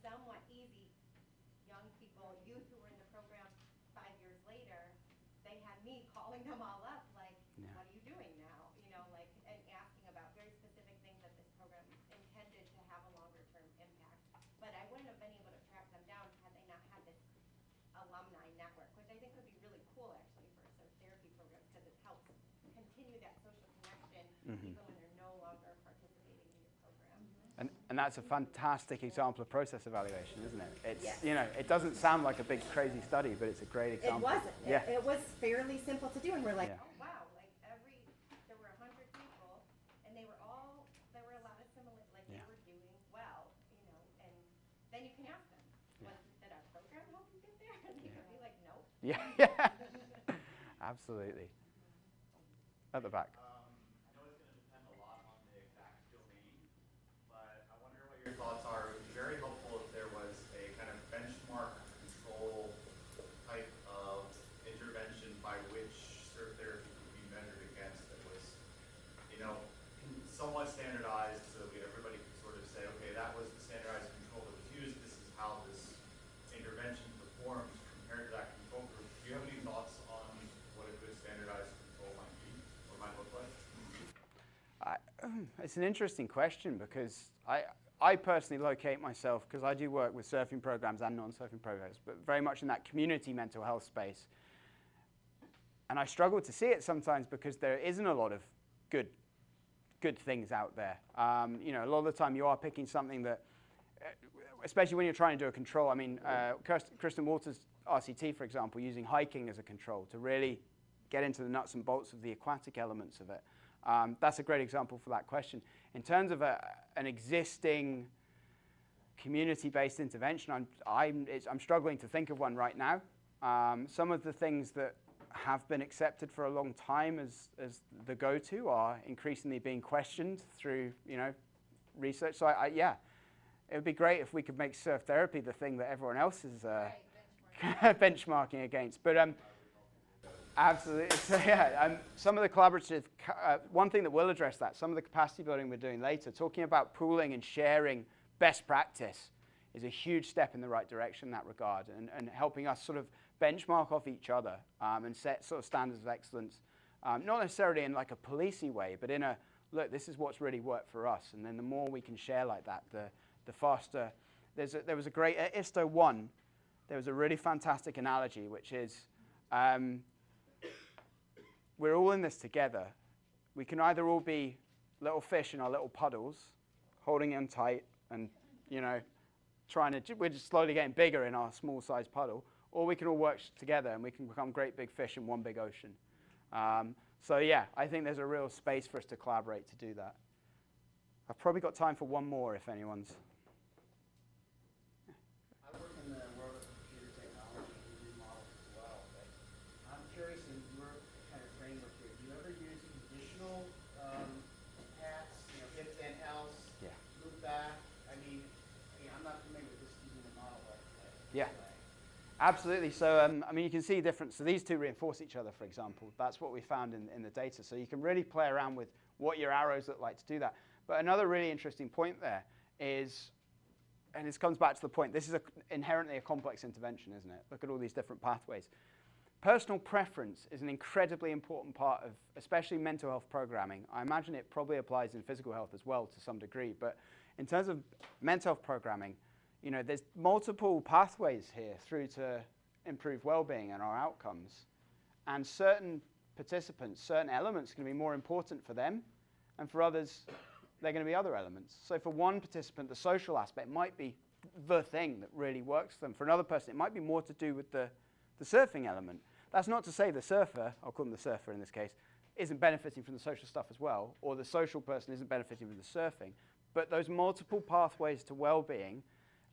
somewhat easy. Young people, youth who were in the program 5 years later, they had me calling them all up, like, what are you doing now? You know, like, and asking about very specific things that this program intended to have a longer term impact. But I wouldn't have been able to track them down had they not had this alumni network, which I think would be really cool actually for surf therapy programs, because it helps continue that social connection even when they're no longer participating in your program. And that's a fantastic example of process evaluation, isn't it? It's, you know, it doesn't sound like a big crazy study, but it's a great example. It wasn't. Yeah. It was fairly simple to do, and we're like, Yeah. oh wow, like there were 100 people, and there were a lot of similar, like they were doing well, you know, and then you can ask them, did our program help you get there? And they could be like, nope. Yeah. Absolutely. At the back. I know it's going to depend a lot on the exact domain, but I wonder what your thoughts are. It would be very helpful if there was a kind of benchmark control type of intervention by which surf therapy could be measured against that was, you know, somewhat standardized so that everybody could sort of say, okay, that was the standardized control that was used. This is how this intervention performs compared to that control group. Do you have any thoughts on what a good standardized control might be or might look like? It's an interesting question because I personally locate myself, because I do work with surfing programs and non-surfing programs, but very much in that community mental health space. And I struggle to see it sometimes because there isn't a lot of good things out there. You know, a lot of the time you are picking something that, especially when you're trying to do a control. I mean, Kristen Walters' RCT, for example, using hiking as a control to really get into the nuts and bolts of the aquatic elements of it. That's a great example for that question. In terms of an existing community-based intervention, I'm struggling to think of one right now. Some of the things that have been accepted for a long time as the go-to are increasingly being questioned through, you know, research. So yeah, it would be great if we could make surf therapy the thing that everyone else is benchmarking against. But absolutely. So yeah, some of the collaborative, one thing that will address that, some of the capacity building we're doing later, talking about pooling and sharing best practice is a huge step in the right direction in that regard, and helping us sort of benchmark off each other and set sort of standards of excellence, not necessarily in like a policey way, but in a, look, this is what's really worked for us. And then the more we can share like that, the faster. There was a great, at ISTO 1, there was a really fantastic analogy, which is, we're all in this together. We can either all be little fish in our little puddles, holding in tight and, you know, we're just slowly getting bigger in our small size puddle, or we can all work together and we can become great big fish in one big ocean. So yeah, I think there's a real space for us to collaborate to do that. I've probably got time for one more if anyone's. I work in the world of computer technology and we do models as well, but I'm curious in your kind of framework here, do you ever use conditional paths, you know, if then else, loop back? I mean, I'm not familiar with just using the model like that. Yeah. Absolutely. So, I mean, you can see difference. So these two reinforce each other, for example. That's what we found in the data. So you can really play around with what your arrows look like to do that. But another really interesting point there is, and this comes back to the point, this is inherently a complex intervention, isn't it? Look at all these different pathways. Personal preference is an incredibly important part of, especially mental health programming. I imagine it probably applies in physical health as well to some degree. But in terms of mental health programming, you know, there's multiple pathways here through to improve well-being and our outcomes. And certain participants, certain elements are going to be more important for them, and for others, they're going to be other elements. So for one participant, the social aspect might be the thing that really works for them. For another person, it might be more to do with the surfing element. That's not to say the surfer, I'll call them the surfer in this case, isn't benefiting from the social stuff as well, or the social person isn't benefiting from the surfing. But those multiple pathways to well-being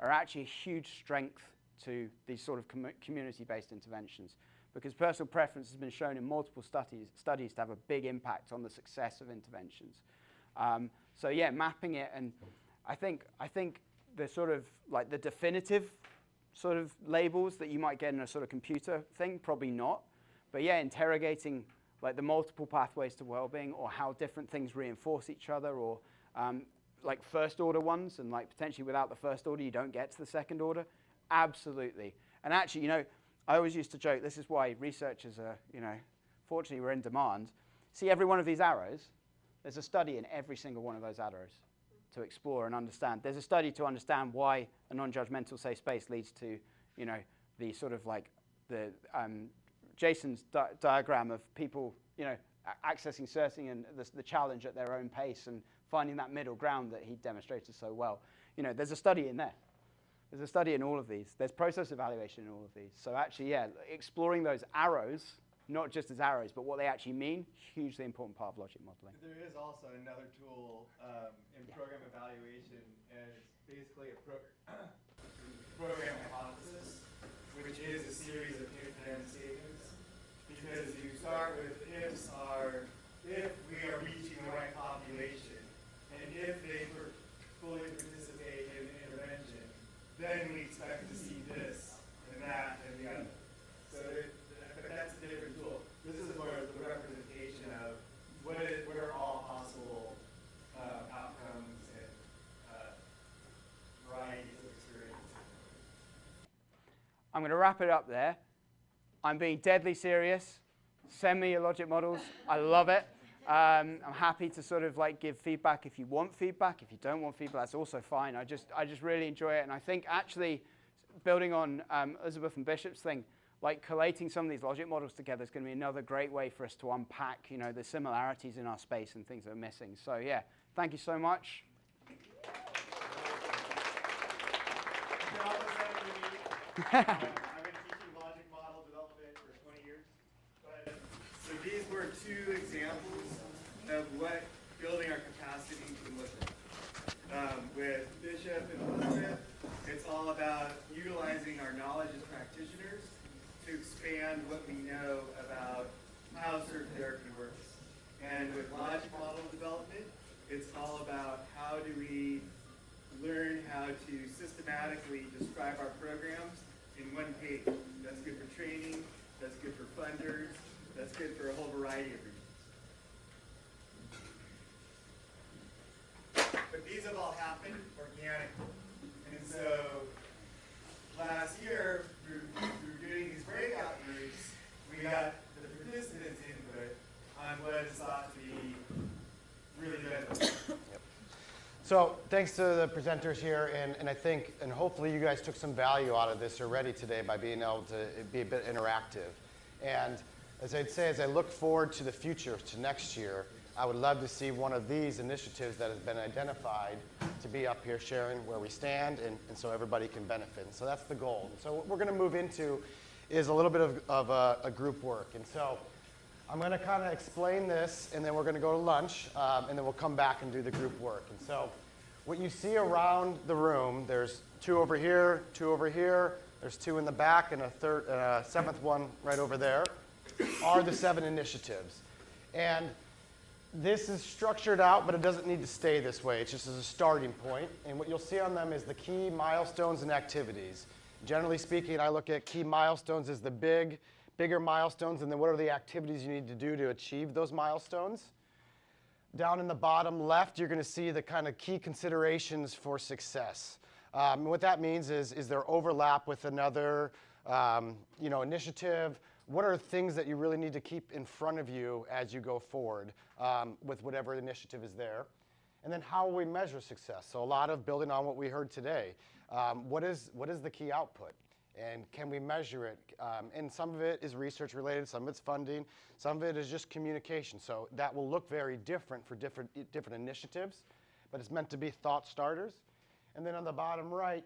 are actually a huge strength to these sort of community-based interventions, because personal preference has been shown in multiple studies to have a big impact on the success of interventions. So yeah, mapping it, and I think the sort of like the definitive sort of labels that you might get in a sort of computer thing, probably not. But yeah, interrogating like the multiple pathways to well-being, or how different things reinforce each other, or like first order ones, and like potentially without the first order you don't get to the second order? Absolutely. And actually, you know, I always used to joke, this is why researchers are, you know, fortunately we're in demand. See every one of these arrows? There's a study in every single one of those arrows to explore and understand. There's a study to understand why a non-judgmental safe space leads to, you know, the sort of like the Jason's diagram of people, you know, accessing surfing and the challenge at their own pace and finding that middle ground that he demonstrated so well. You know, there's a study in there. There's a study in all of these. There's process evaluation in all of these. So actually, yeah, exploring those arrows, not just as arrows, but what they actually mean, hugely important part of logic modeling. There is also another tool in program evaluation, and it's basically a program hypothesis, which is a series of if-then statements. Because you start with ifs are, if we are reaching the right population, and if they fully participate in the intervention, then we expect to see this and that and the other. So but that's a different tool. This is more of the representation of what are all possible outcomes and varieties of experiences. I'm going to wrap it up there. I'm being deadly serious. Send me your logic models. I love it. I'm happy to sort of like give feedback if you want feedback. If you don't want feedback, that's also fine. I just really enjoy it. And I think actually building on Elizabeth and Bishop's thing, like collating some of these logic models together is going to be another great way for us to unpack, you know, the similarities in our space and things that are missing. So yeah, thank you so much. I've been teaching logic model development for 20 years. So these were two examples of what building our capacity can look like. With Bishop and Elizabeth, it's all about utilizing our knowledge as practitioners to expand what we know about how certain therapy works. And with logic model development, it's all about how do we learn how to systematically describe our programs in one page. That's good for training, that's good for funders, that's good for a whole variety of reasons. But these have all happened organically. And so last year, through doing these breakout groups, we got the participants' input on what is thought to be really good. So thanks to the presenters here, and I think, and hopefully you guys took some value out of this already today by being able to be a bit interactive. And as I'd say, as I look forward to the future, to next year, I would love to see one of these initiatives that has been identified to be up here sharing where we stand, and so everybody can benefit. And so that's the goal. And so what we're going to move into is a little bit of a group work. And so I'm going to kind of explain this, and then we're going to go to lunch, and then we'll come back and do the group work. And so what you see around the room, there's two over here, there's two in the back, and a seventh one right over there, are the 7 initiatives. And this is structured out, but it doesn't need to stay this way. It's just as a starting point. And what you'll see on them is the key milestones and activities. Generally speaking, I look at key milestones as the bigger milestones, and then what are the activities you need to do to achieve those milestones. Down in the bottom left, you're going to see the kind of key considerations for success. What that means is there overlap with another initiative? What are things that you really need to keep in front of you as you go forward with whatever initiative is there? And then how will we measure success? So a lot of building on what we heard today. What is the key output? And can we measure it? And some of it is research related, some of it's funding, some of it is just communication. So that will look very different for different initiatives, but it's meant to be thought starters. And then on the bottom right,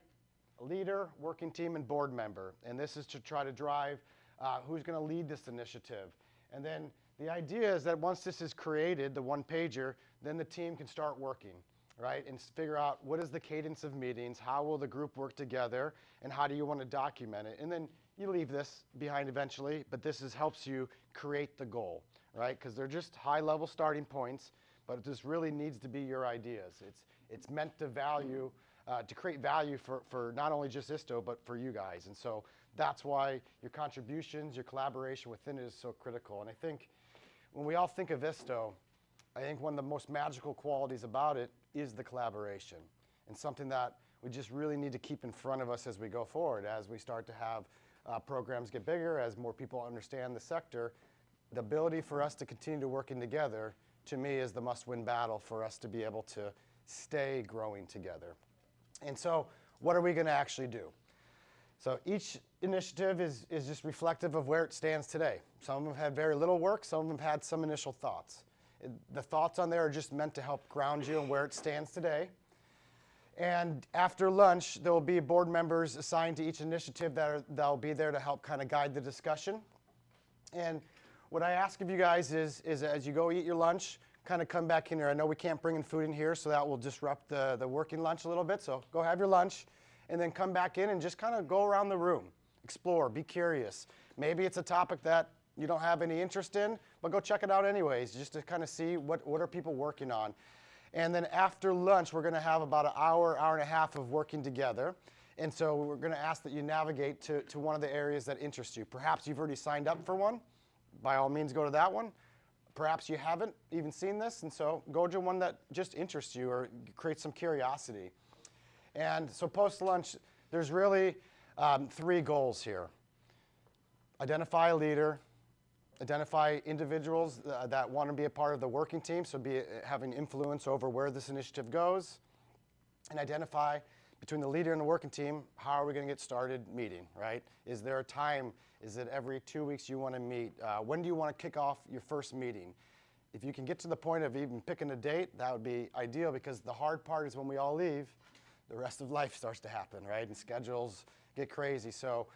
a leader, working team, and board member. And this is to try to drive who's going to lead this initiative. And then the idea is that once this is created, the one-pager, then the team can start working, right? And figure out what is the cadence of meetings, how will the group work together, and how do you want to document it? And then you leave this behind eventually, but this helps you create the goal, right? Because they're just high-level starting points, but this really needs to be your ideas. It's meant to create value for not only just ISTO, but for you guys. And so that's why your contributions, your collaboration within it is so critical. And I think when we all think of ISTO, I think one of the most magical qualities about it is the collaboration, and something that we just really need to keep in front of us as we go forward, as we start to have programs get bigger, as more people understand the sector. The ability for us to continue working together, to me, is the must-win battle for us to be able to stay growing together. And so what are we going to actually do? So each initiative is just reflective of where it stands today. Some of them have had very little work, some of them have had some initial thoughts. The thoughts on there are just meant to help ground you on where it stands today. And after lunch, there will be board members assigned to each initiative that'll be there to help kind of guide the discussion. And what I ask of you guys is as you go eat your lunch, kind of come back in here. I know we can't bring in food in here, so that will disrupt the working lunch a little bit. So go have your lunch, and then come back in and just kind of go around the room. Explore, be curious. Maybe it's a topic that you don't have any interest in, but go check it out anyways, just to kind of see what are people working on. And then after lunch, we're going to have about an hour, hour and a half of working together. And so we're going to ask that you navigate to one of the areas that interest you. Perhaps you've already signed up for one. By all means, go to that one. Perhaps you haven't even seen this, and so go to one that just interests you or creates some curiosity. And so post-lunch, there's really 3 goals here. Identify a leader, identify individuals that want to be a part of the working team, so having influence over where this initiative goes, and identify between the leader and the working team, how are we going to get started meeting, right? Is there a time? Is it every 2 weeks you want to meet? When do you want to kick off your first meeting? If you can get to the point of even picking a date, that would be ideal, because the hard part is when we all leave, the rest of life starts to happen, right? And schedules get crazy. So,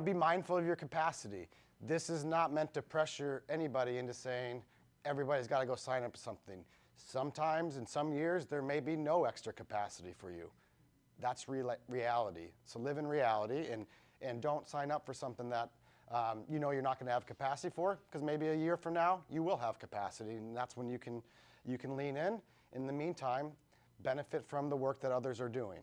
be mindful of your capacity. This is not meant to pressure anybody into saying everybody's got to go sign up for something. Sometimes, in some years, there may be no extra capacity for you. That's reality. So live in reality, and don't sign up for something that you're not going to have capacity for, because maybe a year from now you will have capacity, and that's when you can lean in. In the meantime, benefit from the work that others are doing.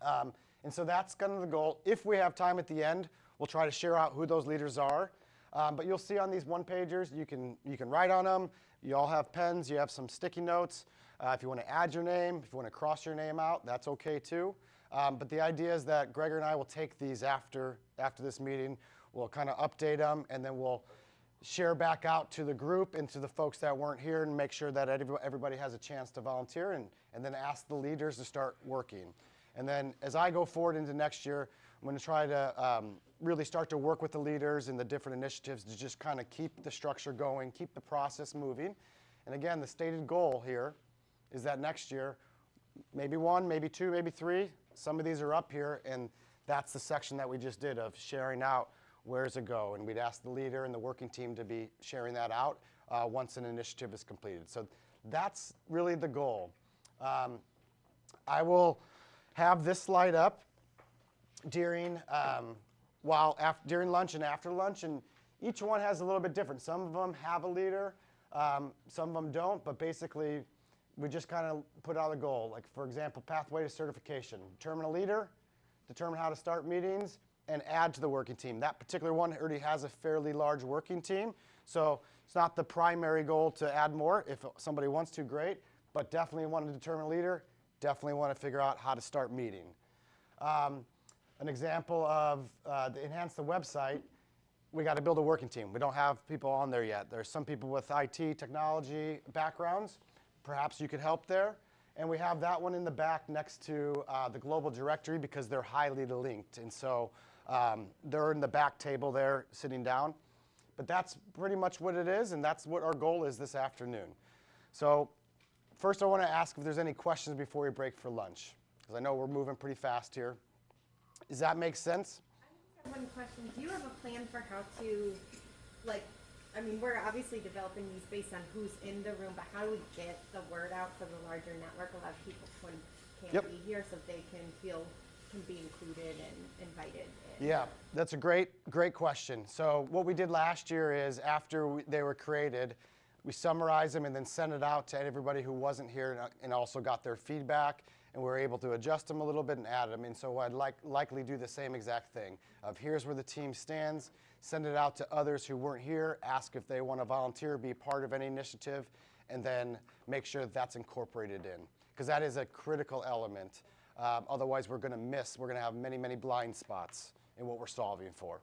And so that's kind of the goal. If we have time at the end, we'll try to share out who those leaders are. But you'll see on these one-pagers, you can write on them. You all have pens. You have some sticky notes. If you want to add your name, if you want to cross your name out, that's okay too. But the idea is that Gregor and I will take these after this meeting. We'll kind of update them, and then we'll share back out to the group and to the folks that weren't here, and make sure that everybody has a chance to volunteer, and then ask the leaders to start working. And then as I go forward into next year, I'm going to try to really start to work with the leaders and the different initiatives to just kind of keep the structure going, keep the process moving. And again, the stated goal here is that next year, maybe 1, maybe 2, maybe 3, some of these are up here, and that's the section that we just did of sharing out where does it go. And we'd ask the leader and the working team to be sharing that out once an initiative is completed. So that's really the goal. I will have this slide up during during lunch and after lunch, and each one has a little bit different. Some of them have a leader, some of them don't, but basically we just kind of put out a goal. Like, for example, pathway to certification. Determine a leader, determine how to start meetings, and add to the working team. That particular one already has a fairly large working team, so it's not the primary goal to add more. If somebody wants to, great, but definitely want to determine a leader, definitely want to figure out how to start meeting. An example of enhance the website, we got to build a working team. We don't have people on there yet. There's some people with IT, technology backgrounds. Perhaps you could help there. And we have that one in the back next to the global directory, because they're highly linked. And so they're in the back table there sitting down. But that's pretty much what it is, and that's what our goal is this afternoon. So first I want to ask if there's any questions before we break for lunch, because I know we're moving pretty fast here. Does that make sense? I just have one question. Do you have a plan for how to, we're obviously developing these based on who's in the room, but how do we get the word out for the larger network? A lot of people can't be here, so they can be included and invited. Yeah, that's a great question. So what we did last year is, after they were created, we summarized them and then sent it out to everybody who wasn't here, and also got their feedback, and we were able to adjust them a little bit and add them. And so I'd likely do the same exact thing of, here's where the team stands, send it out to others who weren't here, ask if they want to volunteer, be part of any initiative, and then make sure that that's incorporated in, because that is a critical element. Otherwise, we're going to have many, many blind spots in what we're solving for.